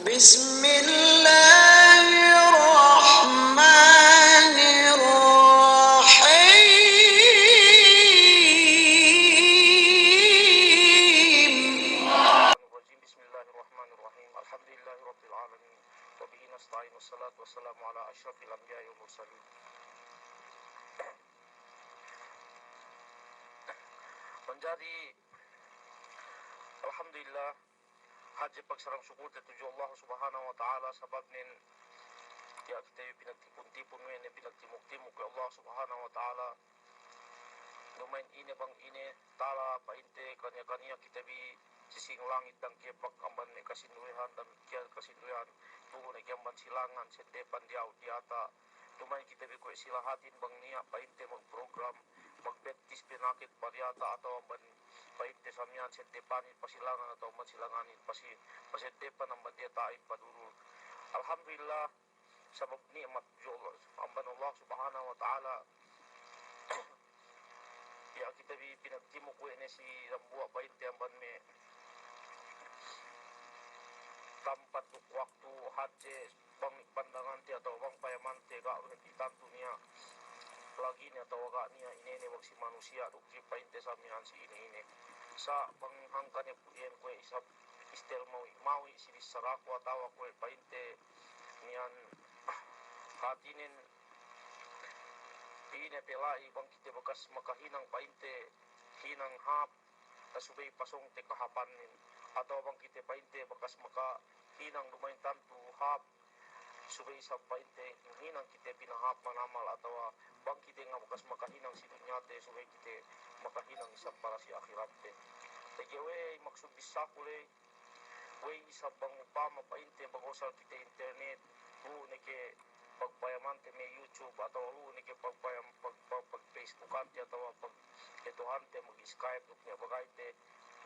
Bismillahirrahmanirrahim. Bismillahirrahmanirrahim. Alhamdulillahirabbil alamin. Wa bihi nasta'in wassalatu wassalamu ala asyrafil anbiya'i wal mursalin. Menjadi alhamdulillah haji pagsarang syukur tertuju Allah Subhanahu wa taala sababnin ya kita pinagtipon-tipon ngayon pinagtimok-timok kay Allah Subhanahu wa taala. Lumain ine bang ine tala painte kanya-kanya kita bi sising langit dan kepak amban ni kasinduhan dan kian kasinduhan tungo na kiamban silangan sedepan diaw diata. Lumain kita bi kue silahatin bang niya painte magprogram magbetis pinakit pariata atau amban painte samyan sedepanin pasilangan atau mansilanganin pasedepan amban dia tain padurul. Alhamdulillah sabab nikmat amban Allah Subhanahu wa taala ya kita bi pinagtimok ko ini si Rambuak painte amban me tempat waktu haji bang pandangan ti atau bang payamante ka udah ditantu niya lagi ni atau ka niya ini wag si manusia dukti painte samihan si ini sa panghangkan puyen ko isap istel maui si bisaraku atau ko painte niyan hatinin ini pelai bang kita bekas makahinang painte hinang hap tasubay pasong te kahapanin atau bang kita painte bekas maka hinang lumayan tantu hap subay sa painte hinang kita pinahap manamal atau bang kita nga bekas makahinang si dunya te subay kita makahinang isang para si akhirat te tegewe maksud bisa kule we isa bang upama painte bagosal kita internet neke pagpayamante may YouTube atau lu niki pag Facebook ante atau pag ito ante mag Skype niya bagaite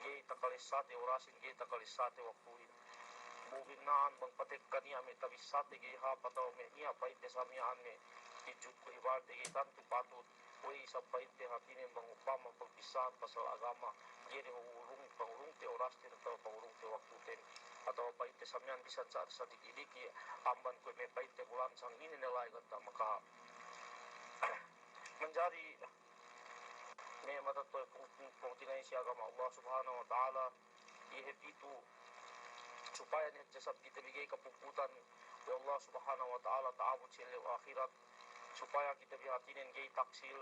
gay takalisate orasin gay takalisate waktuin moving naan bang patek kaniya may tabisate gay hap atau may niya paite sa miyaan may idjut ko ibarte gay tanto patut way sa paite hatinin bang upama pagbisahan pasal agama gini pangurung te oras te atau pangurung te waktu ten atau paite samyan bisan sa dikidiki amban ko may paite bulan sang ini nilai kata maka menjadi may matatoy kung tinay si agama Allah Subhanahu wa taala ihip itu supaya niya jasad kita bigay kapuputan wa Allah Subhanahu wa taala taabot sila akhirat supaya kita bihatinin gay taksil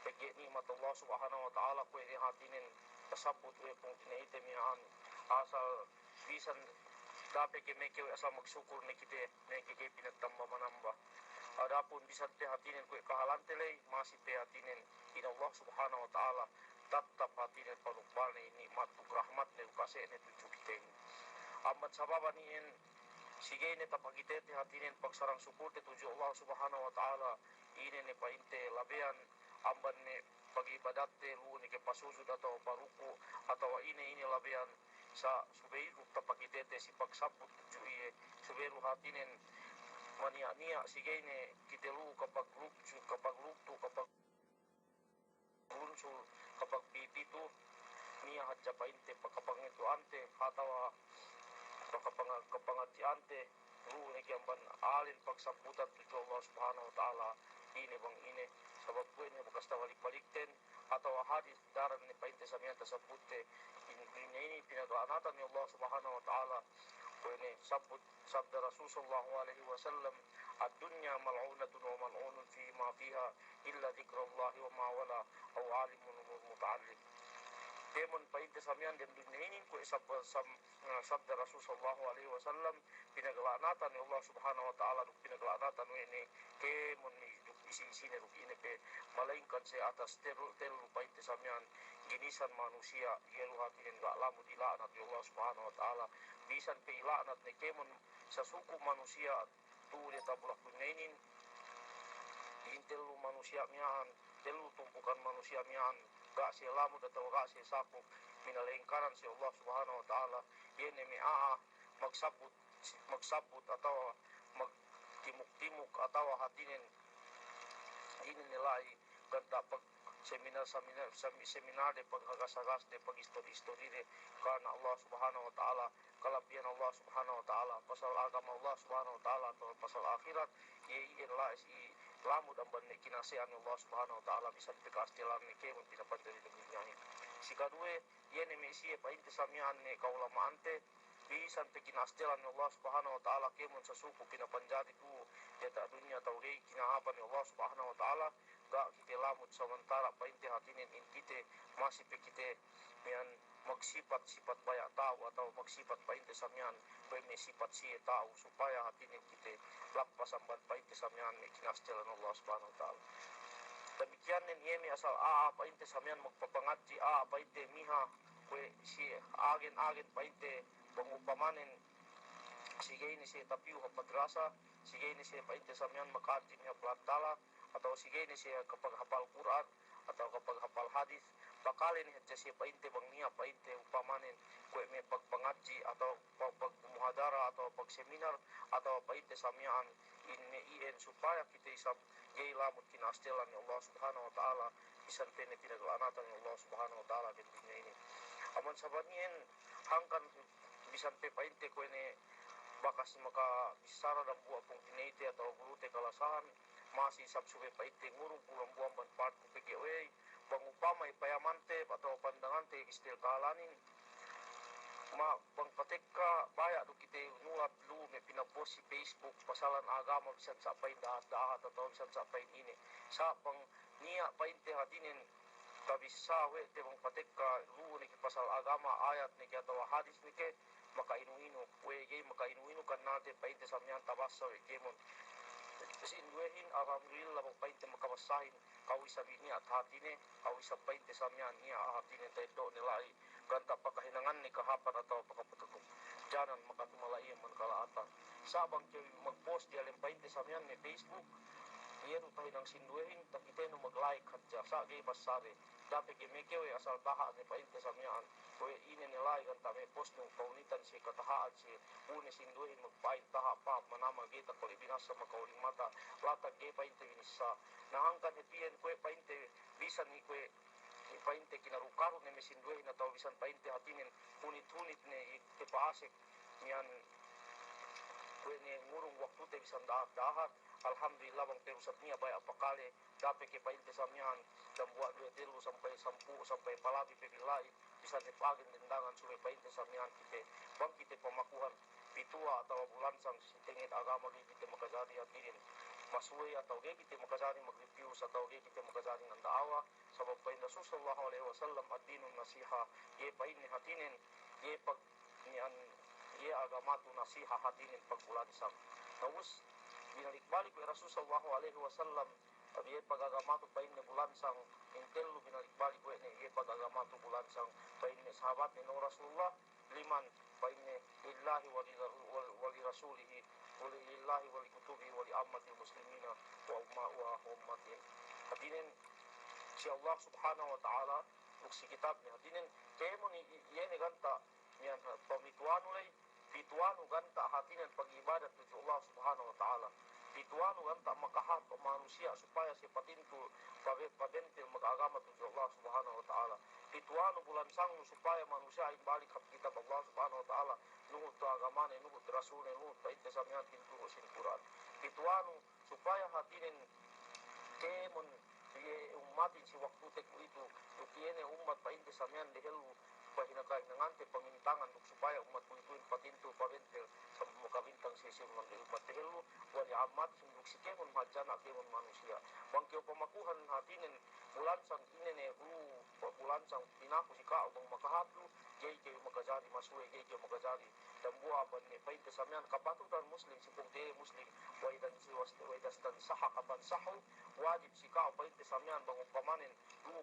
pagay nikmat Allah Subhanahu wa taala ko hatinin kasabot we kung tinaite miyan asal bisan dapat kemeke asal magsyukur ni kita meke kay pinagtamba manamba adapun bisan te hatinin ko kahalantele masih te hatinin in Allah Subhanahu wa taala tatap hatinin panukbal ni nikmat ug rahmat ni kasi ni tuju kita amat sababan niin sige ni tapagite te hatinin pagsarang syukur te tuju Allah Subhanahu wa taala ini ni painte labean amban ni pag-ibadat te lu ni ke pasusud atau paruku atau ini labean sa subeiru tapakitete si pagsabot tujuye subeiru hatinin mania sige ni kitelu kapag luksu kapag luktu kapag lunsul kapag pipitu niya hadja painte pagkapangito ante atawa kapangati ante lu ni kiamban alin pagsabutan tuju Allah Subhanahu wa taala ini bang ini sabab ko ini bekas balik-balikten atau hadis daran ni painte sa miyan tasabute ini pinaglaanatan ni Allah Subhanahu wa taala ko ini sabda Rasul sallallahu alaihi wasallam ad-dunya mal'unatun wa mal'unun fi ma fiha illa dzikrullah wa ma wala aw alimun muta'allim demon painte sa miyan den dunya ini ko sabda Rasul sallallahu alaihi wasallam pinaglaanatan ni Allah Subhanahu wa taala pinaglaanatan ini kemon ni isi-isi ni rukine pe malaingkan sa atas telu painte sa miyan ginisan manusia yelu hatinin ga lamu dilaknat ni Allah Subhanahu wa taala bisan pe ilaknat ni kemon sa suku manusia tu dia tabulak kunainin telu manusia miyan telu tumpukan manusia miyan ga si lamu atau ga si saku minalingkaran si Allah Subhanahu wa taala yene mi magsabut atau magtimuk-timuk atau hatinin ini nilai ganda seminar de pag-agas-agas de pag-istori de karena Allah subhanahu wa ta'ala kalabihan Allah subhanahu wa ta'ala pasal agama Allah subhanahu wa ta'ala atau pasal akhirat iyan la isi lamud ang banne kinasihan Allah subhanahu wa ta'ala bisa dipikastilan ni kemun pinapantili de dunyani si kadue iyan ni mesi pa inte samian ne kaulama ante bisan pekinastilan ni Allah subhanahu wa ta'ala kemun sa suku pinapanjadi tu yata dunya tawri kinahapan ni Allah subhanahu wa ta'ala gak kita lamut sementara painte hatinin in kita masih kita mian magsifat-sifat banyak tahu atau magsifat painte samian peme sifat si tahu supaya hatinin kita lapasan ban painte samian kinastilan Allah subhanahu wa ta'ala demikian yemi asal painte samian magpapangatji painte miha kwe si agen painte pangupamanin sige ini si tapiu madrasa sige ini si painte samian makati niya plantala atau sige ni siya kapag hafal Quran atau kapag hafal hadis bakalin niya siya painte bang niya painte upamanin kwe may pagpangatji atau pagmuhadara atau pagseminar atau painte samian ien supaya kita isap gay lamut kinastilan ni Allah subhanahu wa ta'ala isan tene pinaglanatan ni Allah subhanahu wa ta'ala din dunia ini aman sabanien hangkan bisan pe painte kwe ni bakas maka bisara dan buah pung tinete atau gurute kalasahan masih sabsuwe paite ngurung pulang buang ban part ku PGW bang upama ipayamante atau pandangante istil kalanin ma bang patekka baya do kite nulat lu me pinapost si Facebook pasalan agama bisan sa pay dahat atau bisan sa pay ini sa pang niya painte hatinin kabisa we te bang patekka lu ni pasal agama ayat ni atau hadis ni ke maka inu we ge maka inu kan nate painte samyan tabassa we gemon sinduehin alhamdulillah bang painte makabasahin kawi sabini at hatine kawi sa painte samyan niya hatine tayo nilai ganta pakahinangan ni kahapan atau pakapatukom janan makatumalayan man kalaata sabang kayo mag-post di alim painte samyan ni Facebook iyan tayo ng sinduehin takite no mag-like hadja sa gay pasare dapat kimikiwe asal taha ni painte samyan kaya ini nilai ganta may post ng kaunitan si katahaan si une sinduehin magpain taha pa manama kita kuli binasa makauling mata latag gay painte binisa nahangkan hetian kwe painte bisan ni kwe painte kinarukaru ni mesinduehin atau bisan painte hatinin hunit-hunit ni ipaasik niyan kwe ni ngurung waktu te bisan dahat alhamdulillah bang terusat niya bay apakali dapat ke painte samyan dan buat 2 sampai 10 sampai palabi pebilai bisa dipagin dendangan suwe painte samyan kita bang kita pemakuhan pitua atau bulansang si tengit agama kita makajari hatirin masuwe atau kita makajari mag-reviews atau kita makajari ng daawa sabab pa inda sallallahu alaihi wasallam ad-dinun nasiha ye pa ini hatinin ye pag niyan ye agama tu nasiha hatinin pagbulansang nawus binalik-balik kay Rasul sallallahu alaihi wasallam abi ye pag-agama tu pa ini bulansang intelu binalik-balik kay ye pag-agama tu bulansang pa ini sahabat ni Rasulullah liman pa ini lillahi wa li rasulihi wa lillahi wa li kutubihi wa li ammatil muslimina wa ummatin hatinin si Allah subhanahu wa ta'ala si kitab ni hatinin kemo ni yene ganta niyan pamituanu lay pituanu ganta hatinin pag-ibadat ni Allah subhanahu wa ta'ala pituanu ganta makahat o manusia supaya si patintu pabentil mag-agama ni Allah subhanahu wa ta'ala pituanu bulan sangu supaya manusia ay balik kap kitab Allah subhanahu wa ta'ala nungod to agama ni nungod rasul ni nungod paite samyan tinturo sin Quran pituanu supaya hatinin kemon ye umatin si waktu teku itu tukiene umat painte samyan dehelu pahinakay nangante pamintangan supaya umat ko itu patintu pabentel sa mukabintang sisi umat dehelu wali amat sunduk si kemon majana kemon manusia bangkyo pamakuhan hatinin bulansang inene bulansang pinaku si kao bang makahatlu gay kayo magkajari masuwe gay kayo magkajari dan buha ban ni painte samyan kapatutan muslim si pungte muslim waidastan saha kaban sahu wajib si kao painte samyan bang upamanin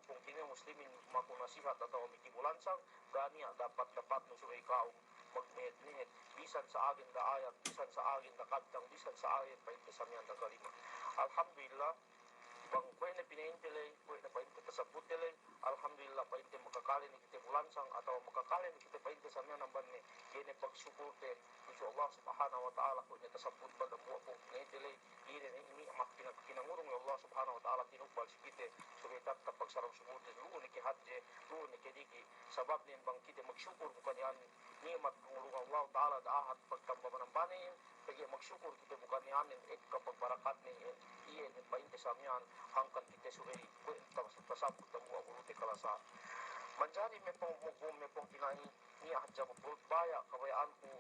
pung kini muslimin makunasihat atau mikibulansang gani dapat nusuwe kao magnihet bisan sa agin da ayat bisan sa agin da kadtang bisan sa ayat painte samyan da kalima alhamdulillah bang kue ne pinaintele kue ne painte tasabutele alhamdulillah painte makakali ni kita bulansang atau makakali ni kita painte samya namban ni yene pagsyukur te insya Allah subhanahu wa ta'ala kue ne tasabut pada buah po pinaintele yene ini amat kinangurung ya Allah subhanahu wa ta'ala tinubal sikite subitak tapag sarang syukur te luo ni kihadje luo ni kidiki sabab ni bang kita magsyukur bukan yan nikmat ngurung Allah ta'ala daahat pagtamba manambanin bagi magsyukur kita bukan yanin kapag barakat ni iyan yung painte samyan hangkan kita suray tasabot ang buwa burute kalasa manjari may pong tinay niya hadja ko pulot baya kabayaan ko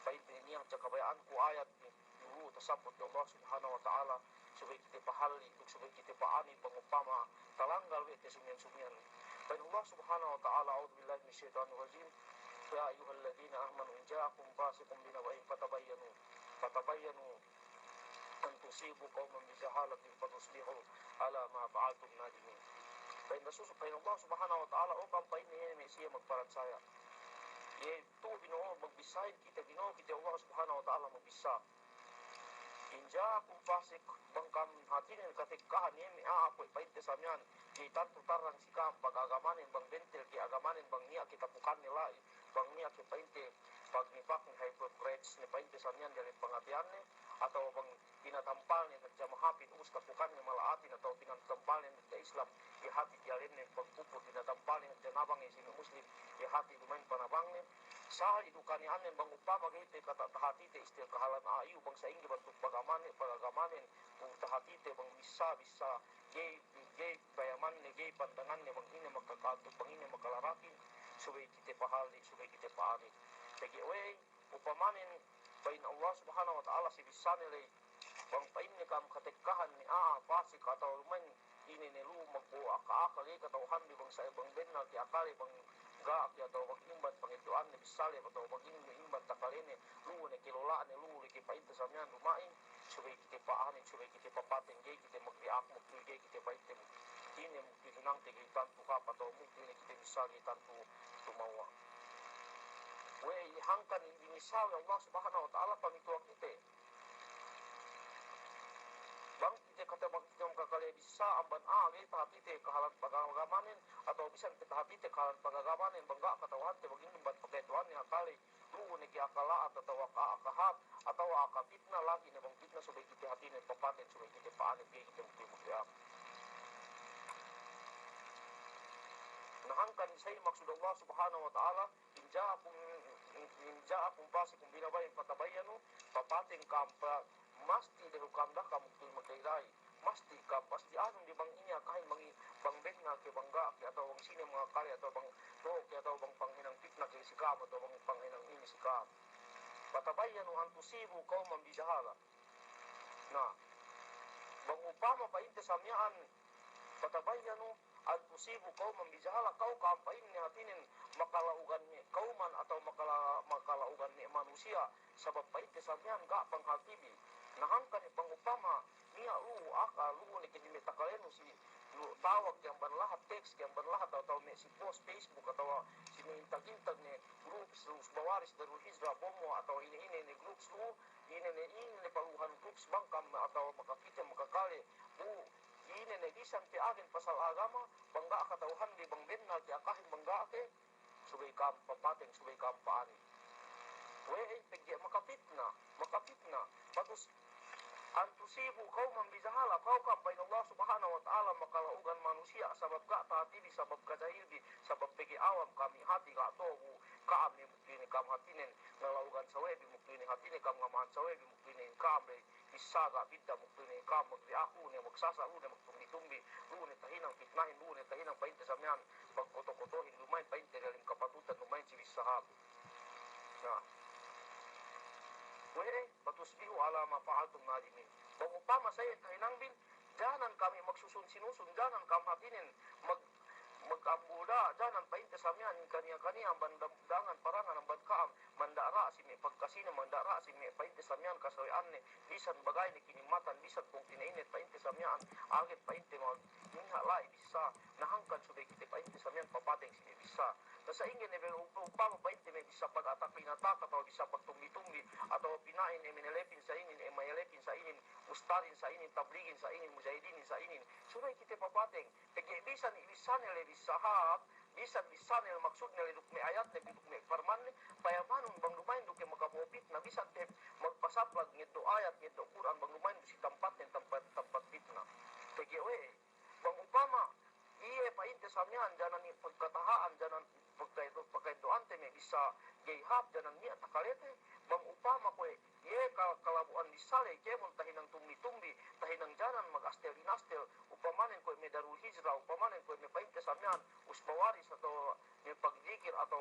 painte niya hadja kabayaan ko ayat ni yuru tasabot ya Allah subhanahu wa ta'ala subay kita pahali subay kita paani pangupama talanggal wete sumyan pain Allah subhanahu wa ta'ala a'udhu billahi minash shaitanir rajim ya ayyuhalladzina amanu in ja'akum fasiqun binaba'in fatabayyanu an tusibu qauman bijahalatin fatusbihu ala ma fa'altum nadimin. Pain Allah subhanahu wa ta'ala o pampain niya may siya magparat saya. Ito Ginoo magbisahin kita Ginoo kita Allah subhanahu wa ta'ala magbisa. Inja kung fasik bangkam hatinin katikahan niya may aapoy pain tesamyan di tanto tarang sikam pag-agamanin bang bentel ki agamanin bang niya kita pukan nila bang niya ki painte pag nipak ni hypocrites ni painte samyan dari pangatian ni atau bang pinatampal ni nagjamahapin umus kapukan ni malaatin atau pinatampal ni nagja Islam ihati dialin ni pagpuput pinatampal ni nagjanabang ni sino muslim ihati lumayan panabang ni sahal idukani anin bang upama gite kata tahati te istil kahalan ayu bang sa ingi bantuk pagagamanin kung tahati te bang bisa gay bayaman ni gay pandangan ni bang ini magkakato bang ini magkalarakin subay kita pahali subay kita paani bagi way upamanin bain Allah subhanahu wa ta'ala si bisa nilay bang pain ni kam katikahan ni fasik atau lumayan ini ni lu magbuwa kaakali katauhan di bang sa ibang benal ti akali bang gaak atau bang imban pangituan ni bisali atau bang imban takalini lu ni kilolaan ni lu ki pain samyan lumain subay kita paanin subay kita papating gay kita magriak magtugay kita pain ini mungkin nang tigay tanto ka atau mungkin kita bisali tanto tumawa way hangkan binisaw Allah subhanahu wa ta'ala pamituwa kita bang kita kata bang kita makakali bisa amban kita hati te kahalan pagagamanin atau bisa kita hati te kahalan pagagamanin bangga katawan te baging imbat pagkaituan ni akali luo ni kiakala atau akahat atau akapitna lagi ni bang pitna subay kita hati ni papatin subay kita paanit kita mukti-muktiak nahangkan say maksud Allah subhanahu wa ta'ala inja'akum fasikum binabayin fatabayyanu papating kampa masti dehukamdah kamu tu magdayday masti ka pasti anong di bang inya kahit bang benga ke bangga ke atau bang sine mga kali atau bang do ke atau bang panghinang fitna ke sikam atau bang panghinang ini sikam fatabayyanu an tusibu qauman bijahala nah bang upama pa inte samyaan fatabayyanu an tusibu qauman bijahala kau kampain ni hatinin makalaugan ni kauman atau makalaugan ni manusia sabab pa inte samyaan ga panghatibi nahangkan pangupama niya lu ni kini metakalenu si lu tawag yang banlahat teks yang banlahat atau si post Facebook atau sini intag-intag ni groups lu bawaris darul hijrah bomo atau ini ni groups lu ini paluhan groups bangkam atau makakita makakali ini ni disan ti agin pasal agama bangga katauhan di bang benal ti akahin bangga ke subay kam papating subay kam paani we pegye makapitna patus antusibu qauman bijahala kau kampain Allah subhanahu wa ta'ala makalaugan manusia sabab gak tahatibi sabab kajahilbi sabab pegi awam kami hati gak tohu kami muklini kam hatinin ngalaugan sawebi muklini hatinin kam ngamahan sawebi muklini kamre bisa gak bidda muklini kam magri aku ni magsasa ni magtumbi-tumbi ni tahinang fitnahin ni tahinang painte samyan pagkoto-kotohin lumayan painte galing kapatutan lumayan sibisahan nah patusbihu ala ma fa'altum nadimin. Bang upama saya kainang bin, jangan kami magsusun-sinusun, jangan kami hatinin mag-ambuda, jangan painte samyan kaniya-kaniya bandangan parangan ang badkaam mandara si may pagkasino mandara si may painte samyan kasawian ni bisan bagay ni kinimatan bisan kung tinainit painte samyan agit painte mag minha lai bisa nahangkan subay kita painte samyan papating si bisa nasa ingin ni upama painte may bisa pag-atak pinataka atau bisa pagtumbi-tumbi atau pinain ni minalepin sa inin mayalipin sa inin ustarin sa inin, tabligin sa inin, mujahidinin sa inin. Subay kita papateng. Pegi bisan ilisanil lisahab, bisan lisanil maksud nila duk may ayat na duk may farman payamanon bang lumayan duk magkapopit na bisan te magpasaplag ngito ayat ngito Quran bang lumayan si tempat fitna. Pegi bang upama iye painte samyan janan ni pagkatahaan janan pagkaidoan te may bisa gayhap janan niya takalete bang upama ko ye kalabuan disale kemon tahinang tumbi-tumbi tahinang janan mag-astel inastel upamanen ko may darul hijrah upamanen ko may painte samyan usbawaris atau may pagdikir atau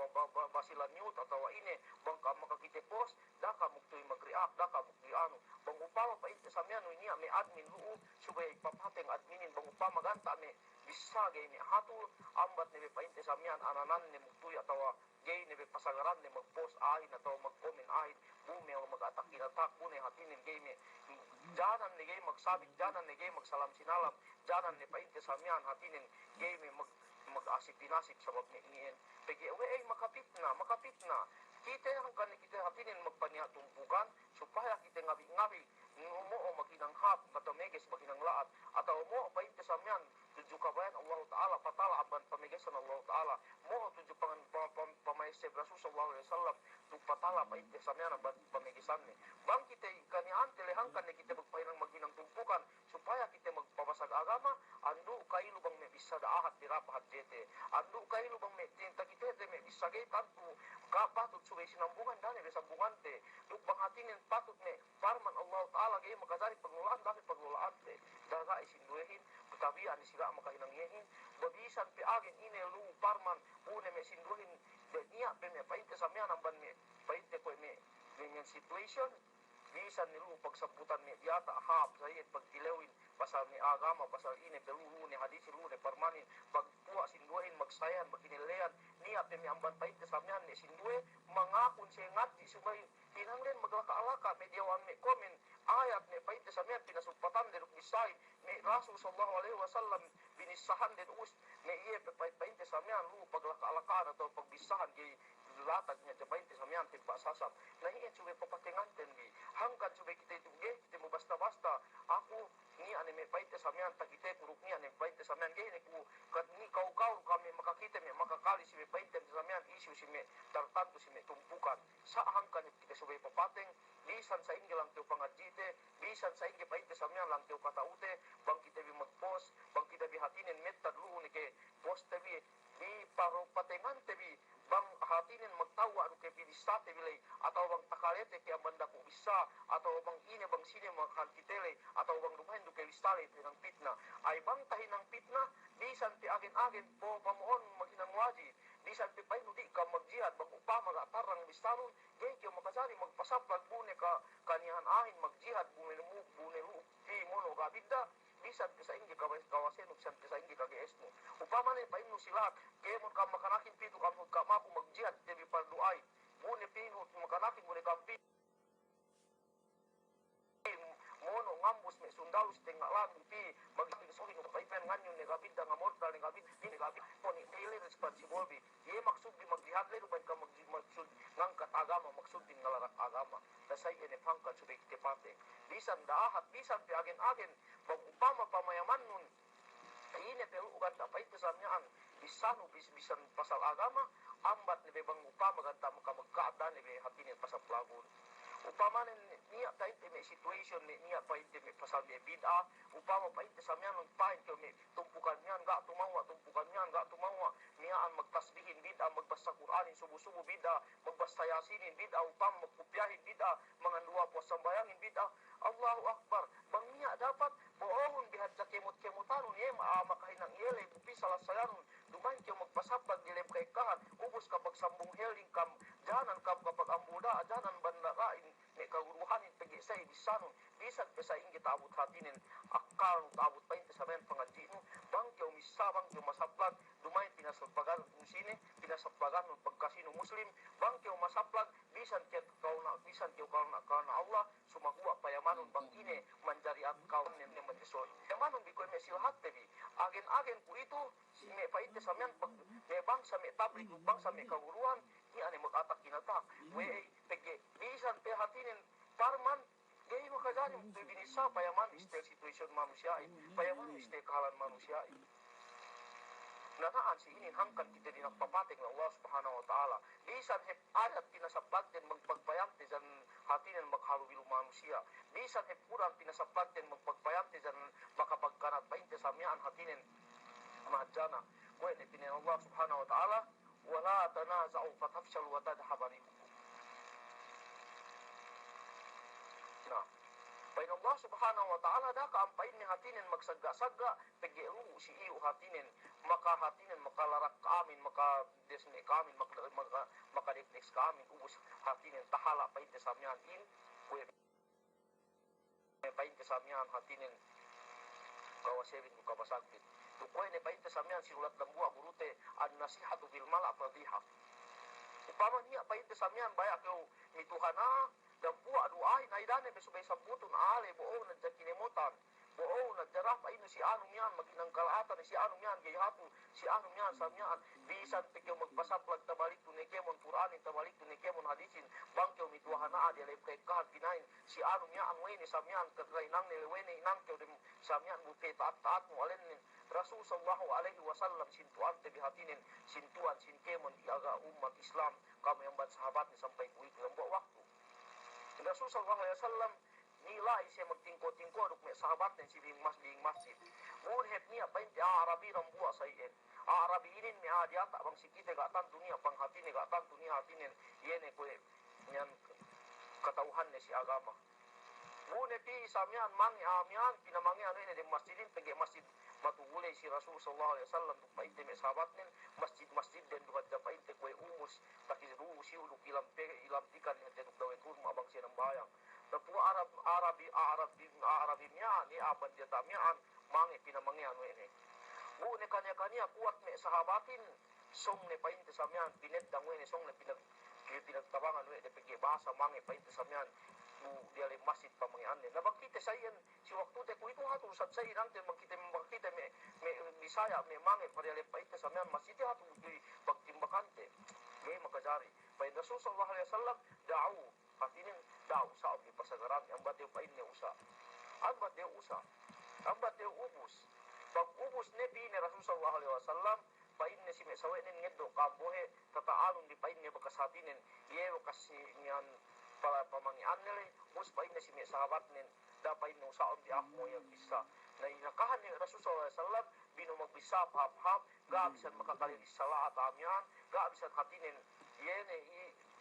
basilan nyut atau ini bang makakite post daka muktoy mag-react daka muktiano bang upama painte samyan niya may admin luu subay papateng adminin bang upama ganta may bisa gay ni hatul ambat ni painte samyan ananan ni muktoy atau gay ni pasagaran ni mag-post ahin atau mag-comment ahin bumi o mag-atak inatak bune hatinin gay ni janan ni gay magsabit janan ni gay magsalam sinalam janan ni painte samyan hatinin gay ni mag-asip-inasip sa magniin pegi ay makapitna kita ang kita hatinin magpaniya tumpukan supaya kita ngabi-ngabi mo o maginanghap atau meges maginanglaat atau mo painte samyan tuju kabayan Allah Ta'ala patala aban pamigasan Allah Ta'ala mo tuju pamaisib Rasul sallallahu alaihi wasallam tu patala painte samyan aban pamigasan ni bang kita kanian telehangkan ni kita magpahinang maginang tumpukan supaya kita magpabasag agama andu kailo bang may bisa daahat dirapahat jete andu kailo bang may tinta kita may bisa gay tantu kapatut subay sinambungan dani besambungan te duk bang hatinin patut may farman Allah Ta'ala gay makasari paglulaan dahil paglulaan te daga isinduhin kutabian sila makahinangyahin babisan pe agin ine lu parman une me sinduhin niya pe me painte samyan amban me painte ko me ganyan situation bisan nilu pagsabutan me yata hap sayid pagtilawin pasal ni agama pasal ini pelulu ni hadis lu ni parmanin pagpuwa sinduhin magsayan maginilean niya pe me amban painte samyan ni sinduhe mangakon sengat di subay tinanglen maglaka-alaka me diawan me komen ayat me painte samyan pinasupatan deruk bisay me Rasul sallallahu alaihi wasallam binisahan den us me iye pe painte samyan lu paglaka-alakaan atau pagbisahan kay latag niya sa painte samyan timpa sasap nahiin subay papatinganten di hangkan subay kita ituge kita mo basta-basta ako ni ani me painte samyan tagite kuruk ni ani painte samyan gay ni ku kat ni kau kami makakita me makakali si me painte samyan issue si me tartanto si me tumpukan sa hangkan kita subay papateng bisan sa ingi lang tiyo pangadjite bisan sa ingi painte samyan lang tiyo kataute bang kita bi mag-post bang kita bi hatinin metad lu ni ke post tabi bi paro patengan tabi bang hatinin magtawa ano kay pinistate bilay atau bang takalete kay banda ko bisa atau bang ine bang sine mga kantitele atau bang lumahin do kay listale ng pitna ay bang tahin ng pitna bisan ti agin-agin po pamuon maginang waji bisan ti pay di ka magjihad bang upama ga tarang listaron kay kyo makasari magpasaplag bune ka kanihan ahin magjihad bune ti mono gabidda bisan ti sa ingi kawasen bisan ti sa ingi kagiesmo upama na painno sila kay mo ka makanakin pito ka mapu magjihad ti parduay bune pinut makanakin bune kampi mono ngambus me sundalus tengah lang pi magping sohi no paipen nganyo ni gabid nga mortal ni gabid poni daily responsibility ye maksud di magjihad le ruban ka magsud ngangkat agama maksud din ngalarak agama dasay ene pangkat subik tepate bisan daahat bisan pi agen-agen bang upama pamayaman nun ine pero ugan ta pait samyaan bisanu bisan pasal agama ambat ni bang upama ganta magkaada ni be hatinin pasal plagon upama niya kahit may situation niya kahit may pasal may bid'a upama kahit samyan ng pahin ko may tumpukan niyan ga tumawa niya ang magtasbihin bid'a magbasa Quranin subo-subo bid'a magbasa Yasinin bid'a upama magkupyahin bid'a mga luwa po sambayangin bid'a Allahu Akbar bang niya dapat buohon bihad sa kemot-kemotanon niya makahinang iyelay bupi salasayanon duman kayo magpasapag dilem kay kahan ubos kapag sambong heling kam janan kam kapag ambuda janan bandarain may kaguruhanin pag-isay bisanon bisan pa sa inggit abot hatinin akal abot pa yung sabihin pangadino bang kayo misabang kayo masaplag dumay pinasaplagan kung sine pinasaplagan ng pagkasino muslim bang kayo masaplag bisan kayo kaw na Allah sumakuha payamanon bang ine manjari at kaw ni matisol yamanon di ko may silhat tabi agen-agen po ito may paite sa miyan pag may bang sa may tablik bang sa may kaguruhan di ani mag-atak kinatak we pege bisan pe hatinin parman Gaya makajari mo ito binisa, payaman istel situation manusia, payaman istel kahalan manusia. Nanaan si inin hangkan kita din nagpapating ng Allah subhanahu wa ta'ala. Bisan hep adat tinasapag din magpagpayante dyan hatinin maghalubilu manusia. Bisan hep kurang tinasapag din magpagpayante dyan makapagkanat painte sa miyaan hatinin mahadjana. Kuya ni pinin Allah subhanahu wa ta'ala, wala tanaza'u fatafshal wa tadhabarikum. Nah, pain Allah subhanahu wa ta'ala da kaampain ni hatinin magsagga-sagga pegiru si iyo hatinin maka hatinin makalarak kaamin maka desne kaamin maka deknex kaamin ubus hatinin tahala pain tesamian in kue pain tesamian hatinin kawasebin buka basagit tu kue ne pain tesamian sirulat lambua burute an nasihatu bil mala fadhiha upama niya pain tesamian bayak kau mituhana dan buat doain aidane besubay sabutun ale boo na jakinemutan boo na jarah pa ino si anu mian maginang kalatan si anu mian gayhatu si anu mian samyaan bisan pikyo magpasaplag tabalik tu nekemon Quranin tabalik tu nekemon hadisin bangkyo mituhana adi alay kahan pinain si anu mian wene samyaan kagrainang nile wene inangkyo dem samyaan bupe taat mo alen Rasul sallallahu alaihi wasallam sintuan te bihatinin sintuan sinkemon iaga umat Islam kamu yang ban sahabat ni sampai kuitu yang buat waktu Rasul sallallahu alaihi wasallam nilai siya magtingko-tingko duk may sahabat ng sibing masjid. Ngun hep niya pain ti Arabi rambua sa iyan. Arabi inin mi adi ata bang sikite gatan dunia panghati ni gatan dunia hatinin yene kwe nyan katauhan ni si agama. Ngun eti samyan mangi amyan pinamangi ano ini di masjidin pegi masjid matugulay si Rasul sallallahu alaihi wasallam duk pain ti may sahabat nin masjid den duhat da pain ti kwe umus takiru si uluk ilamtikan ni duk dawen kurma abang siya ng bayang. Napu Arabi niya ni aban dia tamian mangi pinamangi ano ini. Bu ne kanya-kanya kuat me sahabatin song ne pain ti samyan pinet dangwe ne song ne pinagtabangan we de pegi bahasa mangi pain ti samyan bu dia le masjid pamangian ne. Nabakita sayan si waktu te ku itu hatu sat say nang te makita me misaya me mangi pada le pain ti samyan masjid hatu di pagtimbakante. Gay makajari. Pain Rasul sallallahu alaihi wasallam da'u hatinin daw sa di pasagaran ang bateo pain niya usa ang bateo ubus pag ubus ne pi ni Rasul sallallahu alaihi wasallam pain ni si mesawe nin ngeddo kambohe tataalon di pain niya bakas hatinin yew kasi niyan para pamangian nila ubus pain ni si mesahabat nin da pain ni usa di akmo yang bisa na inakahan ni Rasul sallallahu alaihi wasallam bino magbisa hap ga bisan makakalilis salat amyan ga bisan hatinin yene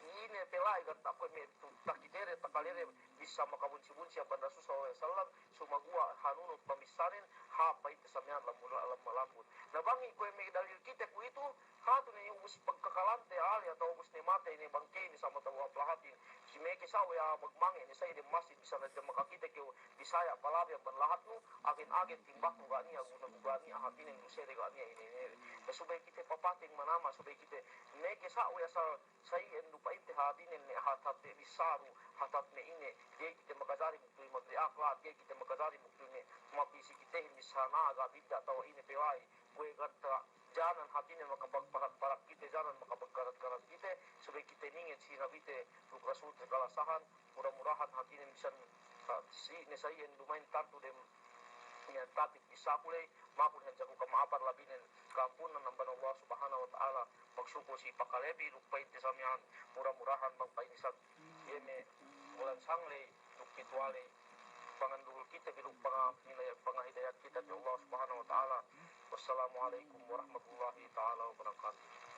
ini pelai kan tak me takitere takalere bisa makabunci-bunci aban Rasul sallallahu alaihi wasallam sumagua hanunut pamisarin hapa itu samyan lamut na bangi ko me dalil kita ku itu hatu ni ubus pagkakalante ali atau ubus ni mate ni bangke ni sama tawa plahatin si me kisaw ya magmangi ni say di masjid bisa na makakita ko bisaya palabi ang lahat no akin timbak mo gani guni hatin ni sere gani ini na subay kita papating manama subay kita me kisaw ya sa say endu painte hatinin ni hatat de bisaru hatat ne ine ge kita makadari muktu magri aklat ge kita makadari muktu ne mapisi kita ni sana aga bidda taw ine pewai kue kata jalan hatinin makapagparat kita jalan makapagkarat-karat kita supaya kita ningin si nabite ruk Rasul terkalasahan mudah-mudahan hatinin bisa si ne saya lumayan tantu dem yang tapik bisa kulay mapun yang jago kamaapar labinin kampunan ng Allah subhanahu wa ta'ala magsuko si pakalebi lukpay tisamihan murah-murahan magpainisan yeme mulan sangle lukitwale pangandul kita biluk pangahidayat kita di Allah subhanahu wa ta'ala. Wassalamualaikum warahmatullahi ta'ala wabarakatuh.